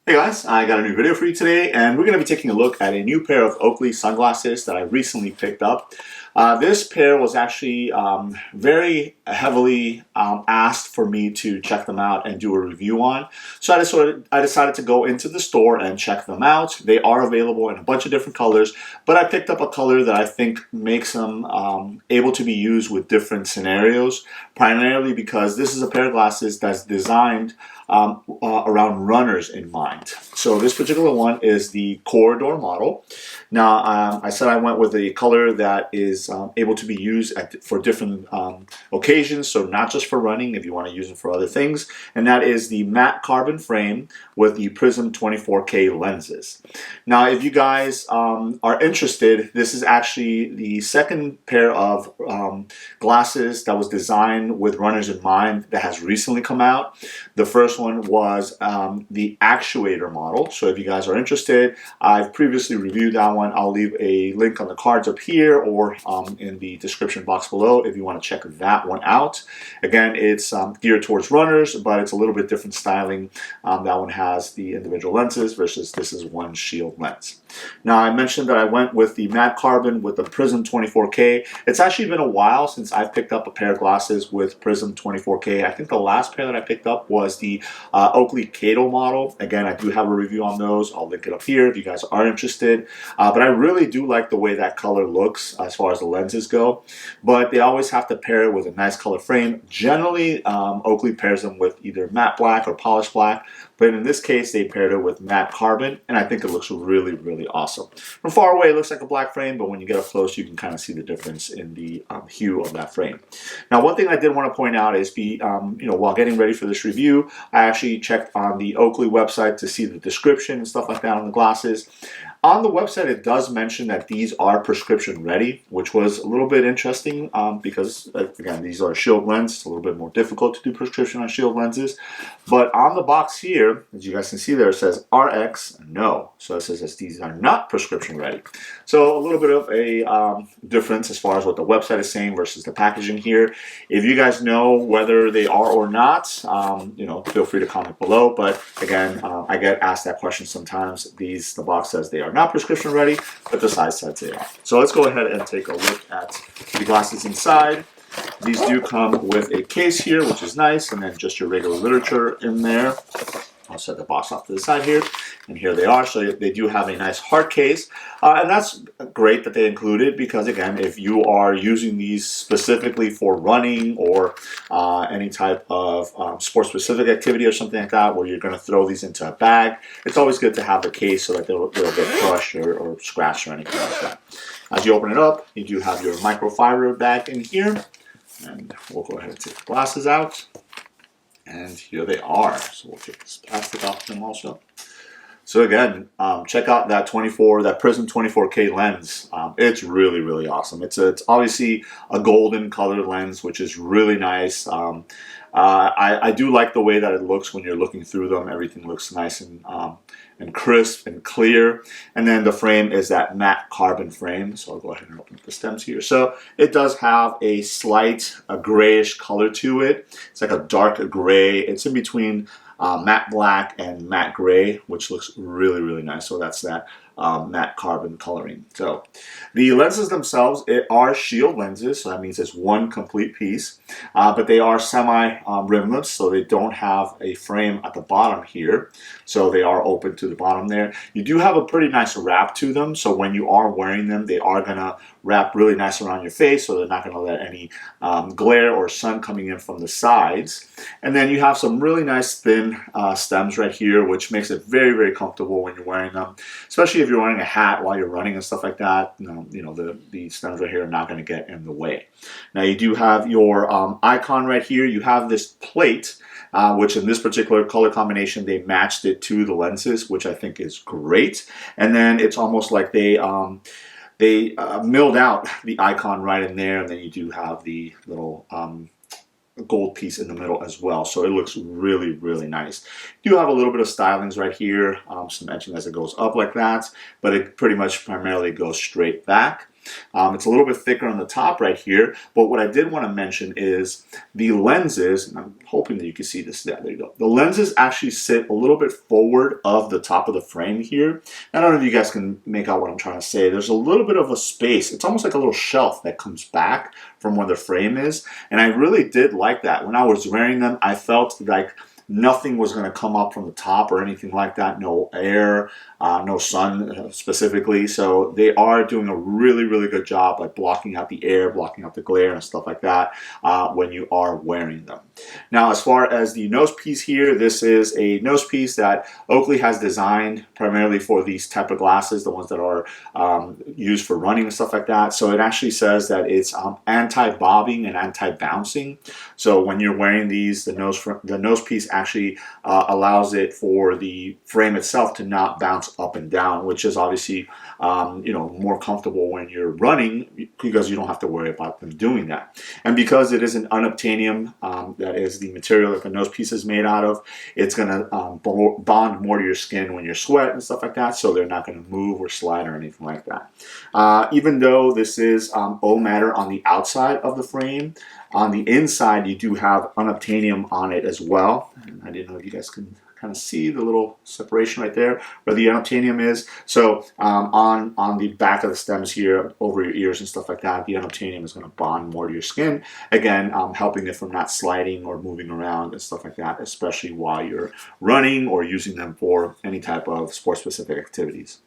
Hey guys, I got a new video for you today, and we're going to be taking a look at a new pair of Oakley sunglasses that I recently picked up. This pair was actually very heavily asked for me to check them out and do a review on. So I decided to go into the store and check them out. They are available in a bunch of different colors, but I picked up a color that I think makes them able to be used with different scenarios, primarily because this is a pair of glasses that's designed around runners in mind. So this particular one is the Corridor model. Now I said I went with a color that is able to be used for different occasions, so not just for running if you want to use it for other things, and that is the matte carbon frame with the Prizm 24k lenses. Now if you guys are interested, this is actually the second pair of glasses that was designed with runners in mind that has recently come out. The first one was the actuator model. So if you guys are interested, I've previously reviewed that one. I'll leave a link on the cards up here or in the description box below if you want to check that one out. Again, it's geared towards runners, but it's a little bit different styling. That one has the individual lenses versus this is one shield lens. Now I mentioned that I went with the matte carbon with the Prizm 24k. It's actually been a while since I've picked up a pair of glasses with Prizm 24k. I think the last pair that I picked up was the Oakley Corridor model. Again, I do have a review on those. I'll link it up here if you guys are interested. But I really do like the way that color looks as far as the lenses go. But they always have to pair it with a nice color frame. Generally, Oakley pairs them with either matte black or polished black. But in this case, they paired it with matte carbon, and I think it looks really, really awesome. From far away, it looks like a black frame, but when you get up close, you can kind of see the difference in the hue of that frame. Now, one thing I did want to point out is, while getting ready for this review, I actually checked on the Oakley website to see the description and stuff like that on the glasses. On the website, it does mention that these are prescription ready, which was a little bit interesting because, again, these are shield lenses. It's a little bit more difficult to do prescription on shield lenses. But on the box here, as you guys can see there, it says RX no. So it says that these are not prescription ready. So a little bit of a difference as far as what the website is saying versus the packaging here. If you guys know whether they are or not, feel free to comment below. But again, I get asked that question sometimes. The box says they are not prescription ready, but the size says they are. So let's go ahead and take a look at the glasses inside. These do come with a case here, which is nice, and then just your regular literature in there. I'll set the box off to the side here, and here they are. So they do have a nice hard case, and that's great that they included because, again, if you are using these specifically for running or any type of sport-specific activity or something like that, where you're going to throw these into a bag, it's always good to have the case so that they'll get crushed or scratched or anything like that. As you open it up, you do have your microfiber bag in here, and we'll go ahead and take the glasses out. And here they are. So we'll take this plastic off them also. So again, check out that Prizm 24k lens. It's really, really awesome. It's obviously a golden colored lens, which is really nice. I do like the way that it looks when you're looking through them. Everything looks nice and crisp and clear. And then the frame is that matte carbon frame. So I'll go ahead and open up the stems here. So it does have a slight grayish color to it. It's like a dark gray. It's in between matte black and matte gray, which looks really, really nice. So that's that matte carbon coloring. So the lenses themselves, are shield lenses, so that means it's one complete piece, but they are semi-rimless, so they don't have a frame at the bottom here, so they are open to the bottom there. You do have a pretty nice wrap to them, so when you are wearing them, they are going to wrap really nice around your face, so they're not going to let any glare or sun coming in from the sides. And then you have some really nice thin stems right here, which makes it very, very comfortable when you're wearing them, especially if you're wearing a hat while you're running and stuff like that. The stems right here are not going to get in the way. Now you do have your icon right here. You have this plate, which in this particular color combination, they matched it to the lenses, which I think is great. And then it's almost like they milled out the icon right in there, and then you do have the little gold piece in the middle as well. So it looks really, really nice. You do have a little bit of stylings right here, some etching as it goes up like that, but it pretty much primarily goes straight back. It's a little bit thicker on the top right here, but what I did want to mention is the lenses, and I'm hoping that you can see this. Yeah, there you go. The lenses actually sit a little bit forward of the top of the frame here. I don't know if you guys can make out what I'm trying to say. There's a little bit of a space. It's almost like a little shelf that comes back from where the frame is, and I really did like that. When I was wearing them, I felt like nothing was going to come up from the top or anything like that. No air, no sun specifically. So they are doing a really, really good job at blocking out the air, blocking out the glare and stuff like that when you are wearing them. Now, as far as the nose piece here, this is a nose piece that Oakley has designed primarily for these type of glasses, the ones that are used for running and stuff like that. So it actually says that it's anti-bobbing and anti-bouncing. So when you're wearing these, the nose piece actually allows it for the frame itself to not bounce up and down, which is obviously more comfortable when you're running because you don't have to worry about them doing that. And because it is an unobtainium, that is the material that the nose piece is made out of, it's going to bond more to your skin when you're sweat and stuff like that, so they're not going to move or slide or anything like that. Even though this is O matter on the outside of the frame, on the inside you do have unobtainium on it as well. And I didn't know if you guys can kind of see the little separation right there where the unobtainium is. So on the back of the stems here, over your ears and stuff like that, the unobtainium is going to bond more to your skin, again helping it from not sliding or moving around and stuff like that, especially while you're running or using them for any type of sport specific activities.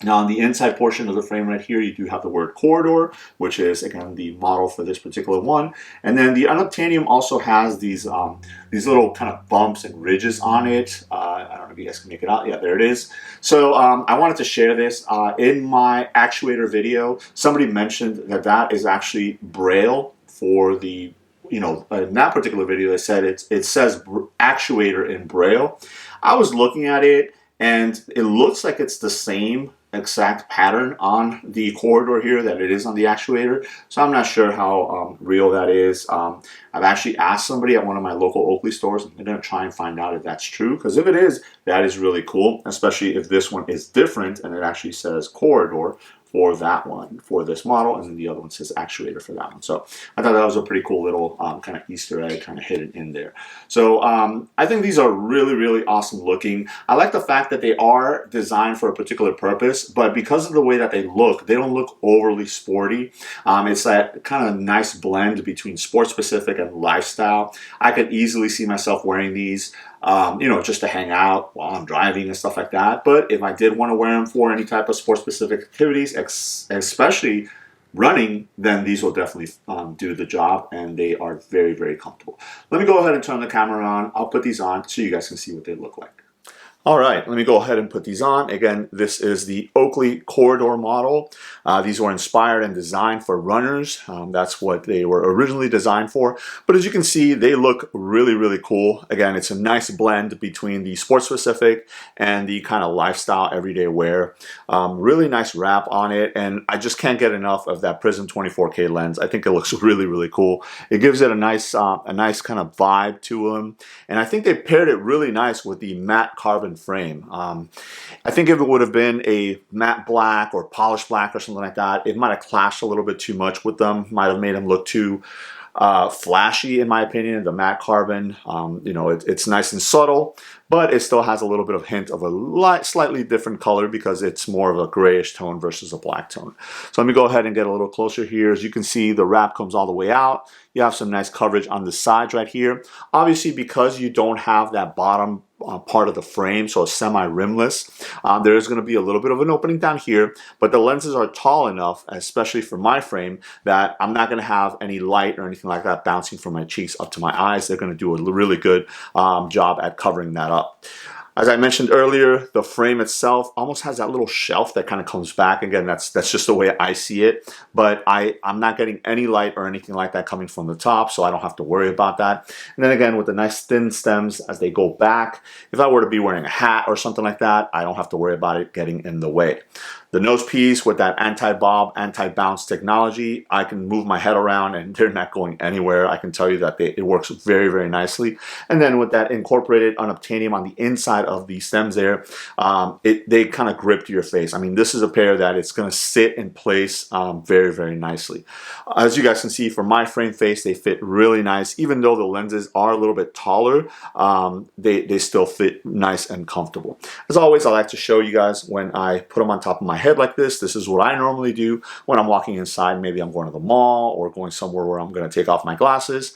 Now on the inside portion of the frame right here, you do have the word Corridor, which is again the model for this particular one. And then the unobtainium also has these little kind of bumps and ridges on it. I don't know if you guys can make it out. Yeah, there it is. So I wanted to share this. In my actuator video, somebody mentioned that that is actually Braille for the, in that particular video, they said it says actuator in Braille. I was looking at it and it looks like it's the same exact pattern on the Corridor here that it is on the actuator, so I'm not sure how real that is. I've actually asked somebody at one of my local Oakley stores, and they're going to try and find out if that's true, because if it is, that is really cool, especially if this one is different and it actually says Corridor for that one, for this model, and then the other one says actuator for that one. So I thought that was a pretty cool little kind of Easter egg kind of hidden in there. So I think these are really, really awesome looking. I like the fact that they are designed for a particular purpose, but because of the way that they don't look overly sporty. It's that kind of nice blend between sport specific and lifestyle. I could easily see myself wearing these just to hang out while I'm driving and stuff like that. But if I did want to wear them for any type of sport-specific activities, especially running, then these will definitely do the job, and they are very, very comfortable. Let me go ahead and turn the camera on. I'll put these on so you guys can see what they look like. All right, let me go ahead and put these on. Again, this is the Oakley Corridor model. These were inspired and designed for runners. That's what they were originally designed for. But as you can see, they look really, really cool. Again, it's a nice blend between the sport specific and the kind of lifestyle everyday wear. Really nice wrap on it, and I just can't get enough of that Prizm 24k lens. I think it looks really, really cool. It gives it a nice kind of vibe to them, and I think they paired it really nice with the matte carbon frame. I think if it would have been a matte black or polished black or something like that, it might have clashed a little bit too much with them. Might have made them look too flashy, in my opinion. The matte carbon, it's nice and subtle, but it still has a little bit of hint of a slightly different color because it's more of a grayish tone versus a black tone. So let me go ahead and get a little closer here. As you can see, the wrap comes all the way out. You have some nice coverage on the sides right here. Obviously, because you don't have that bottom part of the frame, so it's semi-rimless, there is going to be a little bit of an opening down here, but the lenses are tall enough, especially for my frame, that I'm not going to have any light or anything like that bouncing from my cheeks up to my eyes. They're going to do a really good job at covering that up. As I mentioned earlier, the frame itself almost has that little shelf that kind of comes back. Again, that's just the way I see it, but I'm not getting any light or anything like that coming from the top, so I don't have to worry about that. And then again, with the nice thin stems as they go back, if I were to be wearing a hat or something like that, I don't have to worry about it getting in the way. The nose piece with that anti-bob, anti-bounce technology, I can move my head around and they're not going anywhere. I can tell you that it works very, very nicely. And then with that incorporated unobtainium on the inside of the stems there, they kind of grip to your face. I mean, this is a pair that it's going to sit in place very, very nicely. As you guys can see, for my frame face, they fit really nice. Even though the lenses are a little bit taller, they still fit nice and comfortable. As always, I like to show you guys when I put them on top of my head like this. This is what I normally do when I'm walking inside. Maybe I'm going to the mall or going somewhere where I'm going to take off my glasses.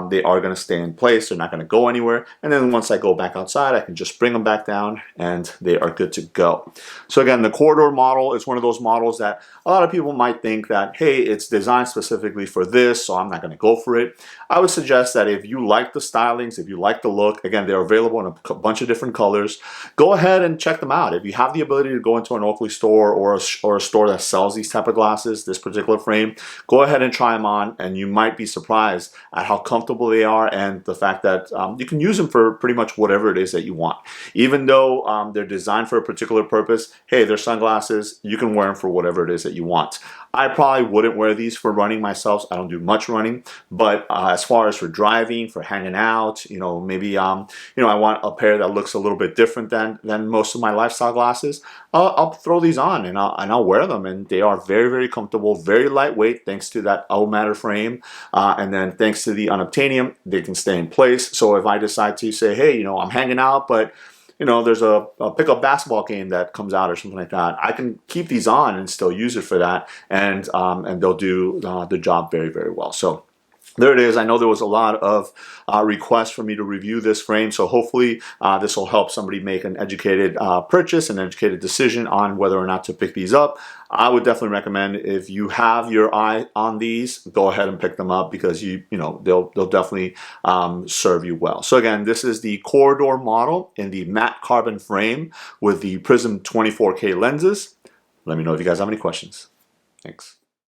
They are going to stay in place. They're not going to go anywhere. And then once I go back outside, I can just bring them back down and they are good to go. So again, the Corridor model is one of those models that a lot of people might think that, hey, it's designed specifically for this, so I'm not going to go for it. I would suggest that if you like the stylings, if you like the look, again, they're available in a bunch of different colors. Go ahead and check them out. If you have the ability to go into an Oakley store or a store that sells these type of glasses, this particular frame, go ahead and try them on, and you might be surprised at how comfortable they are and the fact that you can use them for pretty much whatever it is that you want. Even though they're designed for a particular purpose, hey, they're sunglasses, you can wear them for whatever it is that you want. I probably wouldn't wear these for running myself. I don't do much running, but as far as for driving, for hanging out, maybe I want a pair that looks a little bit different than most of my lifestyle glasses. I'll throw these on and I'll wear them, and they are very, very comfortable, very lightweight thanks to that all matter frame, and then thanks to the unobtainium, they can stay in place. So if I decide to say, hey, I'm hanging out, but there's a pickup basketball game that comes out or something like that, I can keep these on and still use it for that, and they'll do the job very, very well. So there it is. I know there was a lot of requests for me to review this frame, so hopefully this will help somebody make an educated purchase, an educated decision on whether or not to pick these up. I would definitely recommend, if you have your eye on these, go ahead and pick them up, because they'll definitely serve you well. So again, this is the Corridor model in the matte carbon frame with the Prizm 24k lenses. Let me know if you guys have any questions. Thanks.